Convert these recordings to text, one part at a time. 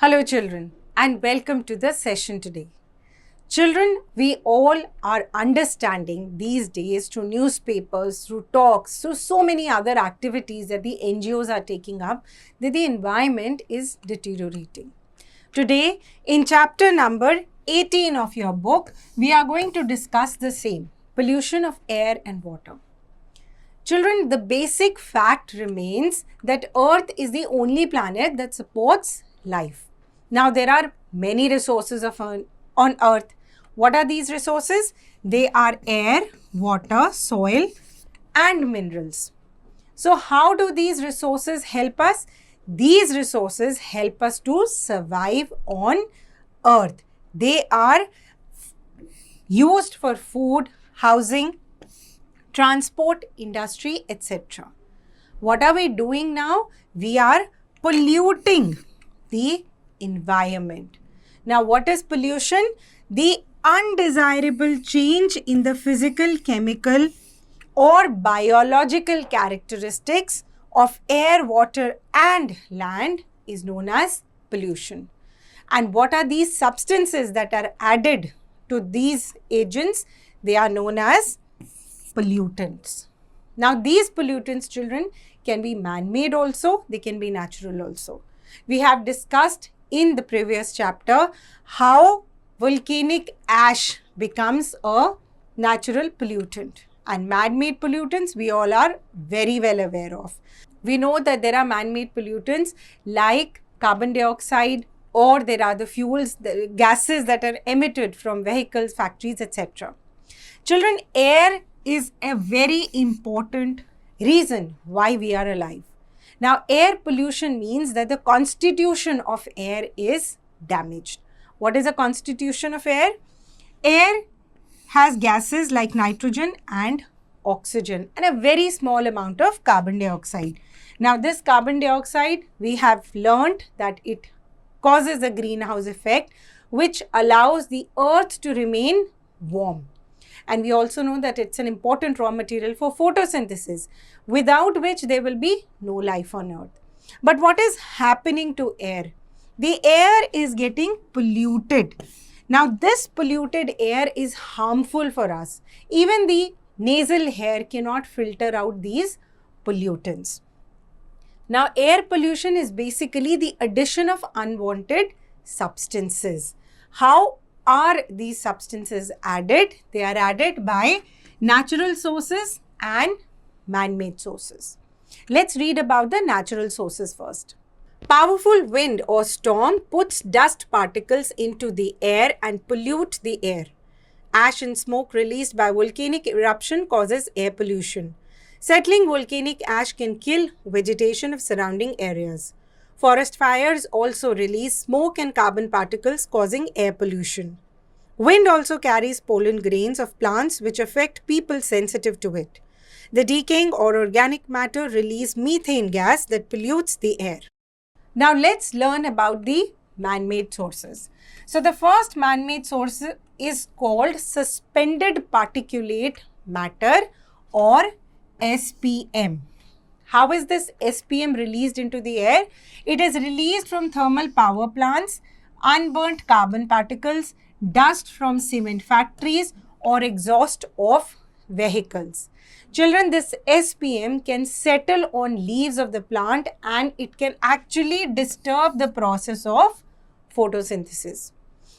Hello children and welcome to the session today. Children, we all are understanding these days through newspapers, through talks, through so many other activities that the NGOs are taking up that the environment is deteriorating. Today in chapter number 18 of your book, we are going to discuss the same, pollution of air and water. Children, the basic fact remains that Earth is the only planet that supports life. Now, there are many resources on Earth. What are these resources? They are air, water, soil, and minerals. So, how do these resources help us? These resources help us to survive on Earth. They are used for food, housing, transport, industry, etc. What are we doing now? We are polluting the environment. Now, what is pollution? The undesirable change in the physical, chemical, or biological characteristics of air, water, and land is known as pollution. And what are these substances that are added to these agents? They are known as pollutants. Now, these pollutants, children, can be man-made also, they can be natural also. We have discussed in the previous chapter how volcanic ash becomes a natural pollutant, and man-made pollutants we all are very well aware of. We know that there are man-made pollutants like carbon dioxide, or there are the fuels, the gases that are emitted from vehicles, factories, etc. Children, air is a very important reason why we are alive. Now, air pollution means that the constitution of air is damaged. What is the constitution of air? Air has gases like nitrogen and oxygen and a very small amount of carbon dioxide. Now, this carbon dioxide, we have learned that it causes a greenhouse effect which allows the earth to remain warm. And we also know that it's an important raw material for photosynthesis, without which there will be no life on earth. But what is happening to air? The air is getting polluted. Now, this polluted air is harmful for us. Even the nasal hair cannot filter out these pollutants. Now, air pollution is basically the addition of unwanted substances. How are these substances added? They are added by natural sources and man-made sources. Let's read about the natural sources first. Powerful wind or storm puts dust particles into the air and pollute the air. Ash and smoke released by volcanic eruption causes air pollution. Settling volcanic ash can kill vegetation of surrounding areas. Forest fires also release smoke and carbon particles causing air pollution. Wind also carries pollen grains of plants which affect people sensitive to it. The decaying or organic matter release methane gas that pollutes the air. Now let's learn about the man-made sources. So the first man-made source is called suspended particulate matter or SPM. How is this SPM released into the air? It is released from thermal power plants, unburnt carbon particles, dust from cement factories, or exhaust of vehicles. Children, this SPM can settle on leaves of the plant and it can actually disturb the process of photosynthesis.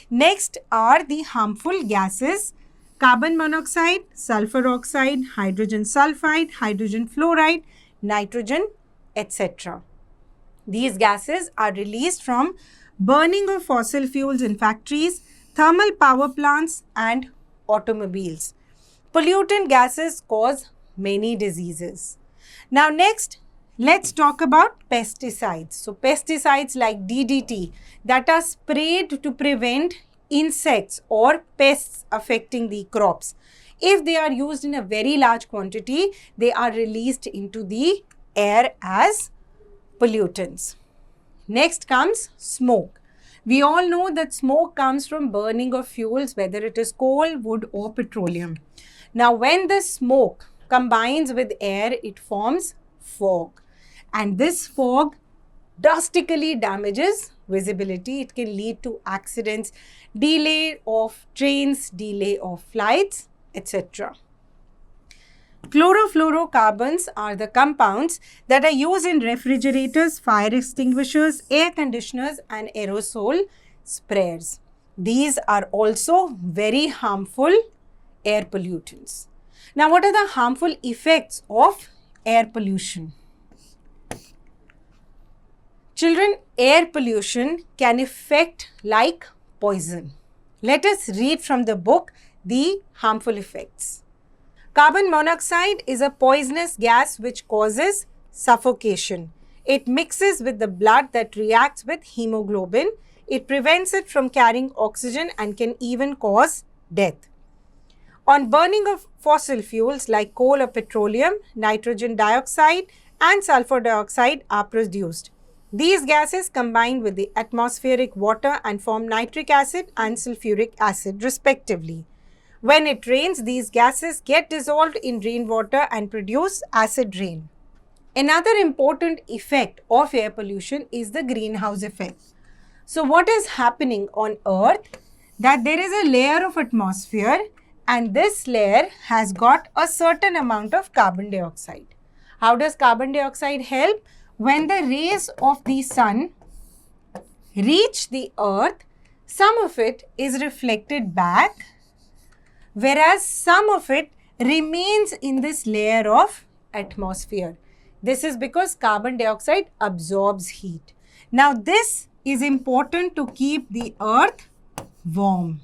Next are the harmful gases: carbon monoxide, sulfur oxide, hydrogen sulfide, hydrogen fluoride, nitrogen, etc. These gases are released from burning of fossil fuels in factories, thermal power plants, and automobiles. Pollutant gases cause many diseases. Now next, let's talk about pesticides. So pesticides like DDT that are sprayed to prevent insects or pests affecting the crops. If they are used in a very large quantity, they are released into the air as pollutants. Next comes smoke. We all know that smoke comes from burning of fuels, whether it is coal, wood, or petroleum. Now, when the smoke combines with air, it forms fog. And this fog drastically damages visibility. It can lead to accidents, delay of trains, delay of flights, etc. Chlorofluorocarbons are the compounds that are used in refrigerators, fire extinguishers, air conditioners, and aerosol sprayers. These are also very harmful air pollutants. Now, what are the harmful effects of air pollution? Children, air pollution can affect like poison. Let us read from the book the harmful effects. Carbon monoxide is a poisonous gas which causes suffocation. It mixes with the blood that reacts with hemoglobin. It prevents it from carrying oxygen and can even cause death. On burning of fossil fuels like coal or petroleum, nitrogen dioxide and sulfur dioxide are produced. These gases combine with the atmospheric water and form nitric acid and sulfuric acid respectively. When it rains, these gases get dissolved in rainwater and produce acid rain. Another important effect of air pollution is the greenhouse effect. So what is happening on Earth? That there is a layer of atmosphere and this layer has got a certain amount of carbon dioxide. How does carbon dioxide help? When the rays of the sun reach the Earth, some of it is reflected back, whereas some of it remains in this layer of atmosphere. This is because carbon dioxide absorbs heat. Now, this is important to keep the Earth warm.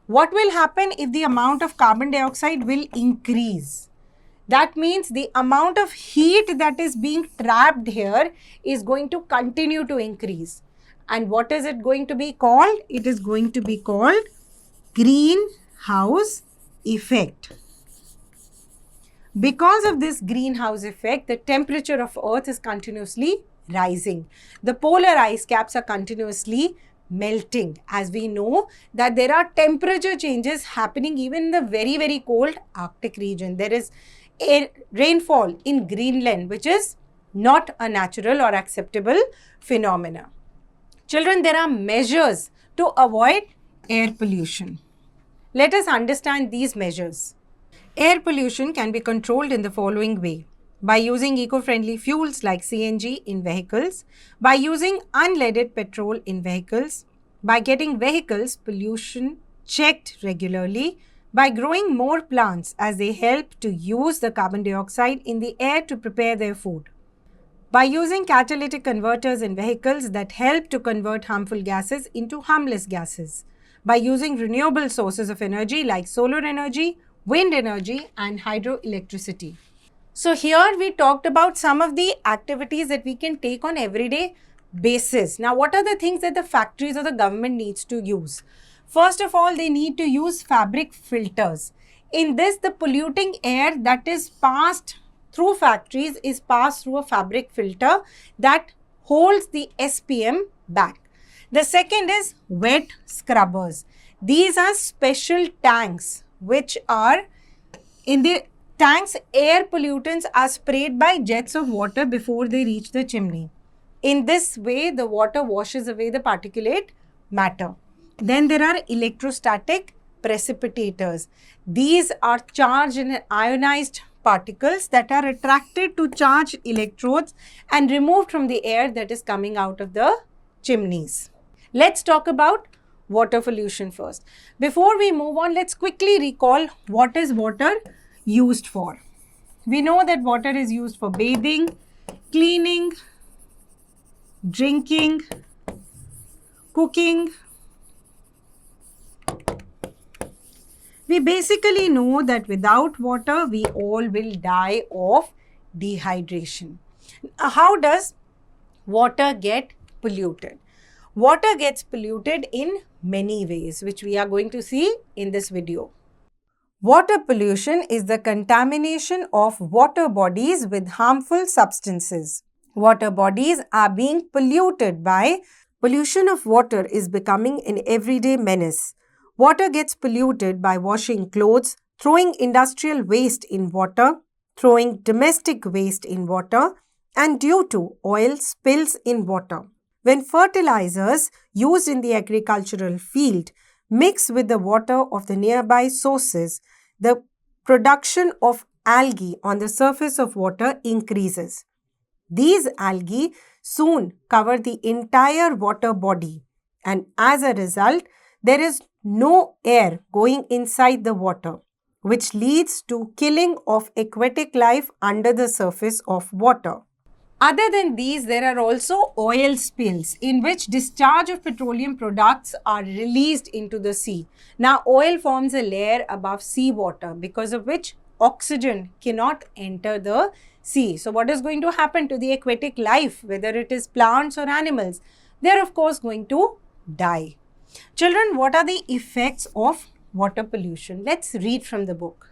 What will happen if the amount of carbon dioxide will increase? That means the amount of heat that is being trapped here is going to continue to increase. And what is it going to be called? It is going to be called greenhouse effect. Because of this greenhouse effect, the temperature of Earth is continuously rising. The polar ice caps are continuously melting. As we know that there are temperature changes happening even in the very, very cold Arctic region. There is rainfall in Greenland, which is not a natural or acceptable phenomena. Children, there are measures to avoid air pollution. Let us understand these measures. Air pollution can be controlled in the following way: by using eco-friendly fuels like CNG in vehicles, by using unleaded petrol in vehicles, by getting vehicles pollution checked regularly, by growing more plants as they help to use the carbon dioxide in the air to prepare their food, by using catalytic converters in vehicles that help to convert harmful gases into harmless gases, by using renewable sources of energy like solar energy, wind energy, and hydroelectricity. So here we talked about some of the activities that we can take on everyday basis. Now, what are the things that the factories or the government needs to use? First of all, they need to use fabric filters. In this, the polluting air that is passed through factories is passed through a fabric filter that holds the SPM back. The second is wet scrubbers. These are special tanks which are in the tanks. Air pollutants are sprayed by jets of water before they reach the chimney. In this way, the water washes away the particulate matter. Then there are electrostatic precipitators. These are charged and ionized particles that are attracted to charged electrodes and removed from the air that is coming out of the chimneys. Let's talk about water pollution first. Before we move on, let's quickly recall what is water used for. We know that water is used for bathing, cleaning, drinking, cooking. We basically know that without water, we all will die of dehydration. How does water get polluted? Water gets polluted in many ways, which we are going to see in this video. Water pollution is the contamination of water bodies with harmful substances. Water bodies are being polluted by pollution of water is becoming an everyday menace. Water gets polluted by washing clothes, throwing industrial waste in water, throwing domestic waste in water, and due to oil spills in water. When fertilizers used in the agricultural field mix with the water of the nearby sources, the production of algae on the surface of water increases. These algae soon cover the entire water body, and as a result, there is no air going inside the water, which leads to killing of aquatic life under the surface of water. Other than these, there are also oil spills in which discharge of petroleum products are released into the sea. Now, oil forms a layer above seawater because of which oxygen cannot enter the sea. So, what is going to happen to the aquatic life, whether it is plants or animals? They are, of course, going to die. Children, what are the effects of water pollution? Let's read from the book.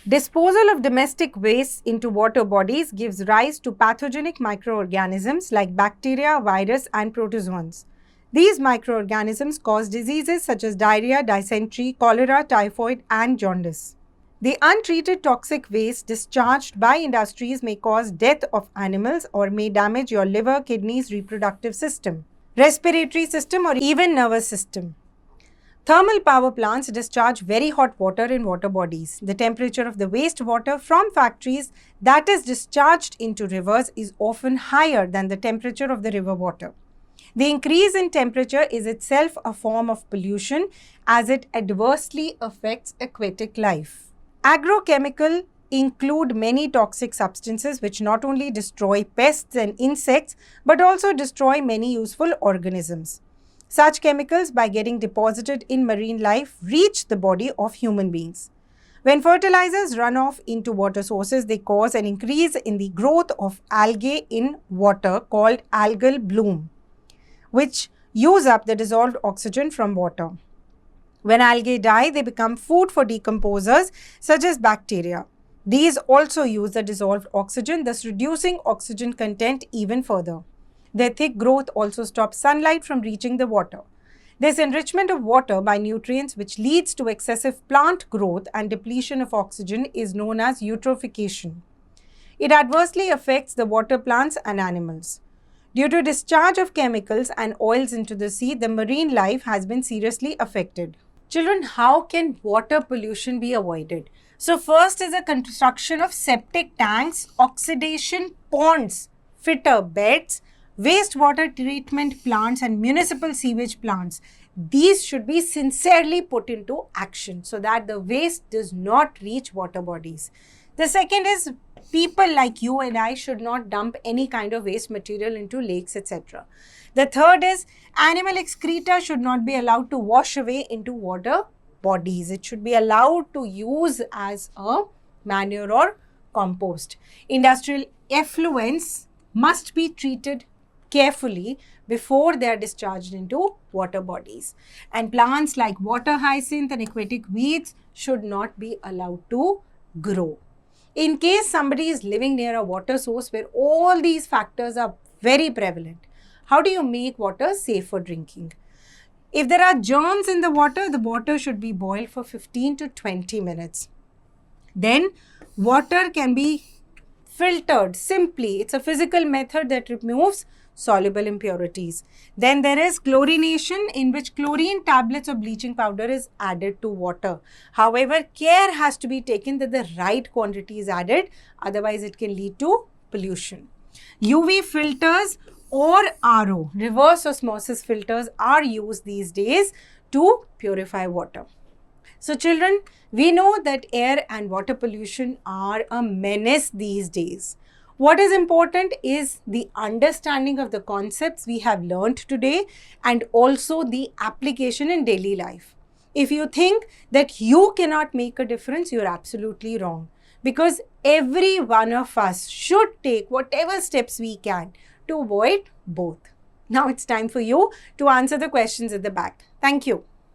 Disposal of domestic waste into water bodies gives rise to pathogenic microorganisms like bacteria, virus, and protozoans. These microorganisms cause diseases such as diarrhea, dysentery, cholera, typhoid, and jaundice. The untreated toxic waste discharged by industries may cause death of animals or may damage your liver, kidneys, reproductive system, respiratory system, or even nervous system. Thermal power plants discharge very hot water in water bodies. The temperature of the wastewater from factories that is discharged into rivers is often higher than the temperature of the river water. The increase in temperature is itself a form of pollution as it adversely affects aquatic life. Agrochemical include many toxic substances which not only destroy pests and insects but also destroy many useful organisms. Such chemicals, by getting deposited in marine life, reach the body of human beings. When fertilizers run off into water sources, they cause an increase in the growth of algae in water called algal bloom, which use up the dissolved oxygen from water. When algae die, they become food for decomposers such as bacteria. These also use the dissolved oxygen, thus reducing oxygen content even further. Their thick growth also stops sunlight from reaching the water. This enrichment of water by nutrients, which leads to excessive plant growth and depletion of oxygen, is known as eutrophication. It adversely affects the water plants and animals. Due to discharge of chemicals and oils into the sea, the marine life has been seriously affected. Children, how can water pollution be avoided? So, first is a construction of septic tanks, oxidation ponds, filter beds, wastewater treatment plants, and municipal sewage plants. These should be sincerely put into action so that the waste does not reach water bodies. The second is people like you and I should not dump any kind of waste material into lakes, etc. The third is animal excreta should not be allowed to wash away into water bodies. It should be allowed to use as a manure or compost. Industrial effluents must be treated carefully before they are discharged into water bodies. And plants like water hyacinth and aquatic weeds should not be allowed to grow. In case somebody is living near a water source where all these factors are very prevalent, how do you make water safe for drinking? If there are germs in the water should be boiled for 15 to 20 minutes. Then water can be filtered simply. It's a physical method that removes soluble impurities. Then there is chlorination, in which chlorine tablets or bleaching powder is added to water. However, care has to be taken that the right quantity is added, otherwise it can lead to pollution. UV filters or RO, reverse osmosis filters, are used these days to purify water. So children, we know that air and water pollution are a menace these days. What is important is the understanding of the concepts we have learned today and also the application in daily life. If you think that you cannot make a difference, you're absolutely wrong. Because every one of us should take whatever steps we can to avoid both. Now it's time for you to answer the questions at the back. Thank you.